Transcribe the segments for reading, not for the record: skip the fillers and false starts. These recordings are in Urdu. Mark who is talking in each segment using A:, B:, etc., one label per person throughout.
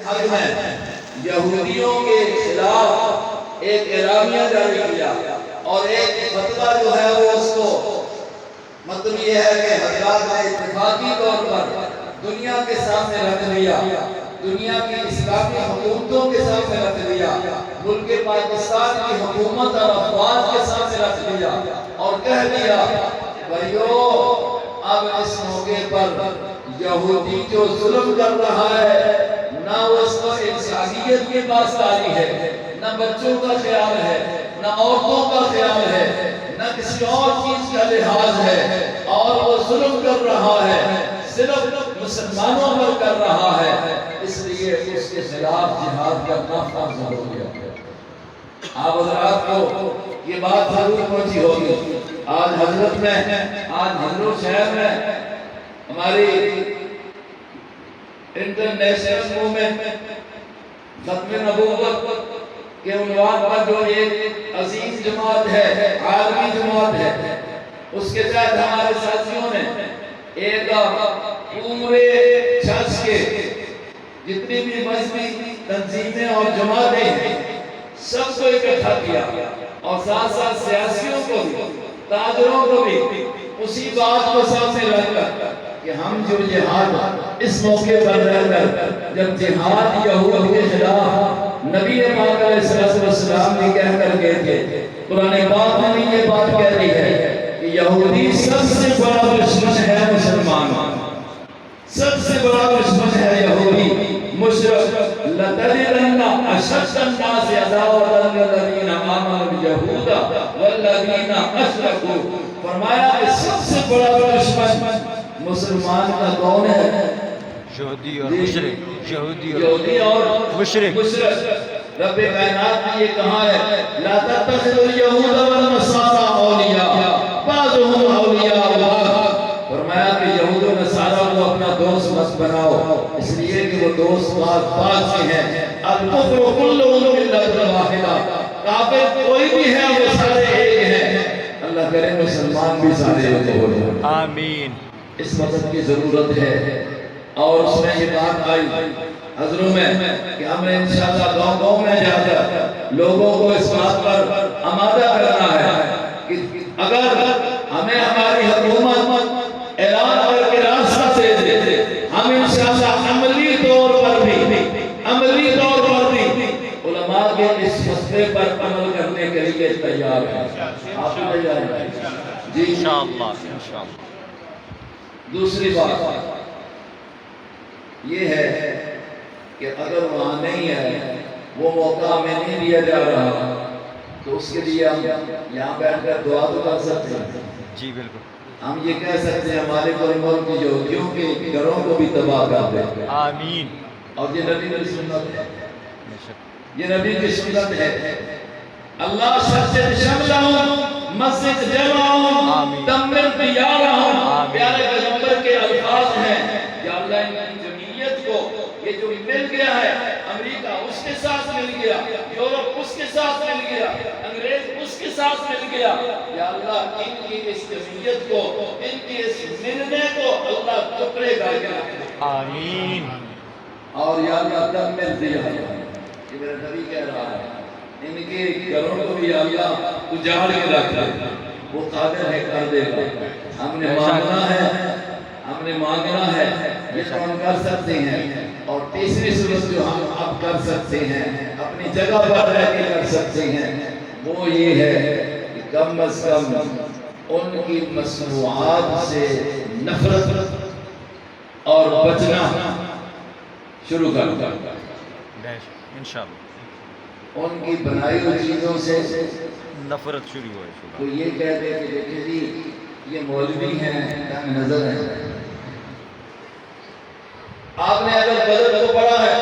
A: حج میں یہودیوں کے خلاف ایک اعلامیہ جاری کیا اور ایک فتویٰ جو ہے وہ اس کو مطلب یہ ہے کہ حضرات نے اتفاقی طور پر دنیا کے سامنے رکھ دیا، دنیا کی اسلامی حکومتوں کے سامنے رکھ دیا، ملک پاکستان کی حکومت اور افواج کے سامنے رکھ دیا اور کہہ دیا بھائیو اب اس موقع پر یہودی جو ظلم کر رہا ہے نہ اس کو انسانیت کے پاس داری ہے، نہ بچوں کا خیال ہے، نہ عورتوں کا خیال ہے، نہ کسی اور چیز کا لحاظ ہے، اور وہ ظلم کر رہا ہے، صرف مسلمانوں پر کر رہا ہے، اس لیے اس کے خلاف جہاد کرنا فرض ہو گیا۔ آپ حضرات کو یہ بات ضرور پہنچی ہوگی۔ آج حضرت میں، آج حضرت شہر میں ہماری انٹرنیشنل موومنٹ ختم نبوت کے عنوان پر جو ایک عظیم جماعت ہے، عالمی جماعت ہے، اس کے تحت ہمارے ساتھیوں نے ایک پورے چرچ کے جتنی بھی مذہبی تنظیمیں اور جماعتیں ہیں سب کو اکٹھا کیا اور ساتھ ساتھ سیاسیوں کو بھی، تاجروں کو بھی اسی بات کو سامنے رکھ کر کہ ہم جو جہاد اس موقع پر رہ کر جب جہاد یہود کے خلاف نبی پاک علیہ السلام نے کہہ کر گئے تھے، قرآن پاک میں یہ بات کہہ رہی ہے کہ یہودی سب سے بڑا دشمن ہے مسلمان، سب سے بڑا دشمن ہے یہودی مشرک۔ لَتَجِدَنَّ أَشَدَّ النَّاسِ عَدَاوَةً لِلَّذِينَ آمَنُوا الْيَهُودَ وَالَّذِينَ أَشْرَكُوا، فرمایا کہ سب سے بڑا دشمن مسلمان کا کون ہے؟
B: یہودی اور مشرک،
A: یہودی اور مشرک۔ رب کائنات نے یہ کہا ہے لا تتخذوا اليهود والنصارى اولیاء بعضهم اولیاء بعض، فرمایا کہ یہود و نصارہ کو اپنا دوست مت بناؤ، اس لیے کہ وہ دوست بعض سے ہیں۔ الکفر کلہ ملۃ واحدہ، کافر کوئی بھی ہے وہ سارے ایک ہیں۔ اللہ کرے مسلمان بھی سارے ایک ہو جائیں، آمین۔ اس مدد کی ضرورت ہے اور اس میں یہ بات آئی حضروں میں کہ ہمیں انشاءاللہ گاؤں گاؤں میں جا کر لوگوں کو اس بات پر آمادہ کرنا ہے کہ اگر ہمیں ہماری حکومت اعلان کر کے راستہ دے دے، ہم انشاءاللہ عملی طور پر بھی علماء کے اس مسئلے پر عمل کرنے کے لیے تیار ہیں۔ آپ تیار ہیں؟ جی
B: انشاءاللہ۔
A: دوسری بات یہ ہے کہ اگر وہاں نہیں ہے، وہ موقع ہمیں نہیں دیا جا رہا، تو اس کے لیے ہم یہاں بیٹھ کر دعا تو کر سکتے ہیں۔ جی بالکل، ہم یہ کہہ سکتے ہیں ہمارے ملک کی یہودیوں کے گھروں کو بھی تباہ کر دے، آمین۔ اور یہ نبی کی سنت ہے، یہ نبی کی سنت ہے۔ اللہ شجر شملہم مسجد جمعہم دمر دیارہم، پیارے پیغمبر کے الفاظ ہیں یا اللہ ان کی جمعیت کو یہ جو مل گیا ہے، امریکہ اس کے ساتھ مل گیا، یورپ اس کے ساتھ مل گیا، انگریز اس کے ساتھ مل گیا، یا اللہ ان کی اس جمعیت کو، ان کی اس ملنے کو اللہ ٹکڑے کر کے رکھ دے، آمین۔ اور یا اللہ دمر دیارہم، یہ میرا نبی کہہ رہا ہے، ان کے گھروں کو بھی اللہ اجاڑ کے رکھ دے، وہ قادر ہے کر دے گا۔ ہم نے مانگنا ہے، یہ تو ہم کر سکتے ہیں۔ اور تیسری صورت جو ہم اب کر سکتے ہیں، اپنی جگہ پر رہ کے کر سکتے ہیں، وہ یہ ہے کہ کم از کم ان کی مصنوعات سے نفرت اور بچنا شروع کر دیں،
B: انشاءاللہ۔
A: ان کی بنائی ہوئی چیزوں سے
B: نفرت شروع ہوئے۔
A: تو یہ کہتے ہیں کہ دیکھیں جی یہ مولوی ہیں، تنگ نظر ہیں۔ آپ نے اگر بدر کو پڑھا ہے،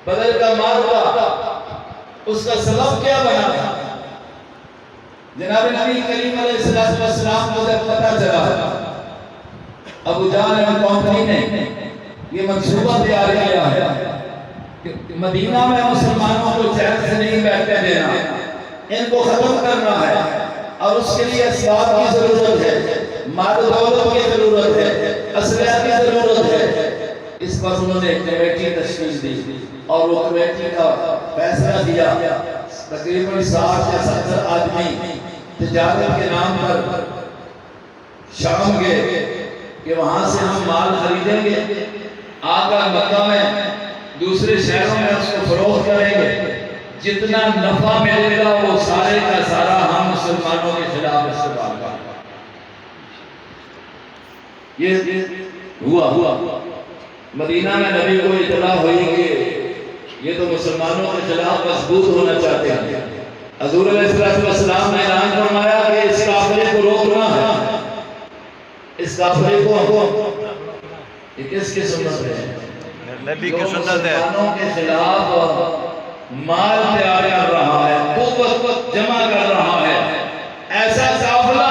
A: بدر کا معرکہ اس کا سبب کیا بنا تھا؟ جناب نبی کریم علیہ السلام کو جب پتہ چلا، ابو جہل اور کمپنی نے یہ منصوبہ تیار کیا ہے کہ مدینہ میں مسلمانوں کو چین سے نہیں بیٹھنے دینا، ان کو ختم کرنا ہے، اور اس کے لیے اسباب کی ضرورت ہے، مال و دولت کی ضرورت ہے، اسلحہ کی ضرورت ہے۔ اس پر انہوں نے ایک کمیٹی تشکیل دی اور وہ کمیٹی کا فیصلہ دیا تقریباً 60 یا 70 آدمی تجارت کے نام پر شام گئے کہ وہاں سے ہم مال خریدیں گے، آگا مکہ میں دوسرے شہروں میں اس کو فروخت کریں گے، جتنا نفع ملے گا وہ سارے کا سارا ہم مسلمانوں کے خلاف استعمال کریں گے۔ یہ ہوا مدینہ میں نبی کو اطلاع ہوئی کہ یہ تو مسلمانوں کے خلاف مضبوط ہونا چاہتے ہیں۔ حضور علیہ السلام نے اعلان فرمایا کہ اس کافرے کو روکنا ہے، اس کافرے کو یہ کس کی سنت ہے؟
B: نبی کی سنت ہے۔
A: مسلمانوں کے خلاف مال تیار کر رہا ہے، قوت جمع کر رہا ہے، ایسا قافلہ،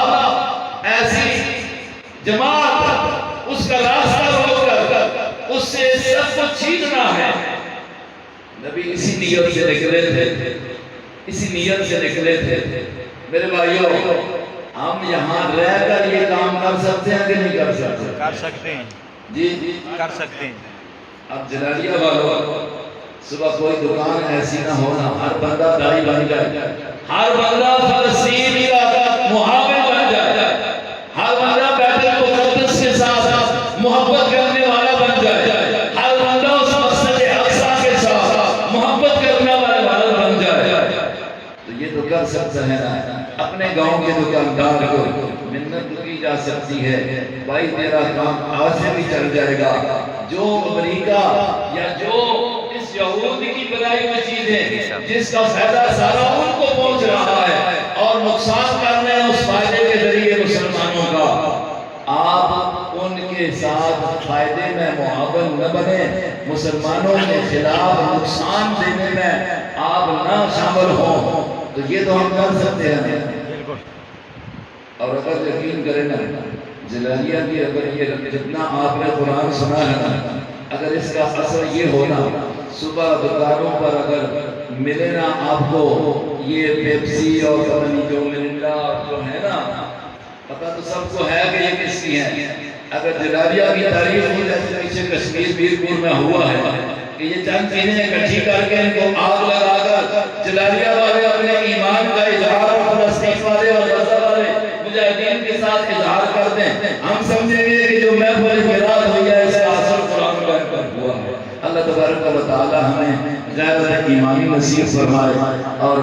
A: ایسی جماعت، اس کا راستہ روک کر اس سے سب کو چھیننا ہے۔ نبی اسی نیت سے نکلے تھے، اسی نیت سے نکلے تھے۔ میرے بھائیوں، ہم یہاں رہ کر یہ کام کر سکتے ہیں کہ نہیں کر سکتے؟
B: کر سکتے ہیں
A: جی
B: کر سکتے ہیں۔
A: اب جلالیہ والوں، صبح کوئی دکان ایسی نہ ہونا، ہر بندہ دائی بن جائے، ہر بندہ فلسطین کا محافظ بن جائے، ہر بندہ بیت المقدس کے ساتھ محبت کرنے والا بن جائے، ہر بندہ اس مسجد اقصی کے ساتھ محبت کرنے والا بن جائے، تو یہ تو کر سکتا ہے نا۔ اپنے گاؤں کے دکاندار کو منت کی جا سکتی ہے، بھائی میرا کام آج سے بھی چل جائے گا، جو امریکہ یا جو اس یہود کی بنائی ہوئی چیزیں جس کا فائدہ سارا ان کو پہنچ رہا ہے اور نقصان کرنے اس فائدے کے ذریعے مسلمانوں کا، آپ ان کے ساتھ فائدے میں معاون نہ بنے، مسلمانوں کے خلاف نقصان دینے میں آپ نہ شامل ہوں، تو یہ تو ہم کر سکتے ہیں۔ اور اگر یقین کریں نا، جلالیہ کی اگر یہ جتنا آپ نے قرآن سنا ہے نا، اگر اس کا اثر یہ ہونا، صبح دکانوں پر اگر ملے نا آپ کو یہ پیپسی اور جو مرنڈا جو ہے نا، پتہ تو سب کو ہے کہ یہ کس کی ہے۔ اگر جلالیہ کی تعریف ہو جیسے پیچھے کشمیر بیرپور میں ہوا ہے کہ یہ چند چیزیں اکٹھی کر کے ان کو آگ لگا کر جلالیہ والے اپنے ایمان کا اظہار اور فلسطین والے اور غزہ والے مجاہدین کے ساتھ اظہار کر دیں، ہم سمجھیں گے کہ جو محفل میلاد ہوئی ہے اس کا اثر قرآن پر ہوا ہے۔ اللہ تبارک و تعالی ہمیں غیرت ایمانی نصیب فرمائے اور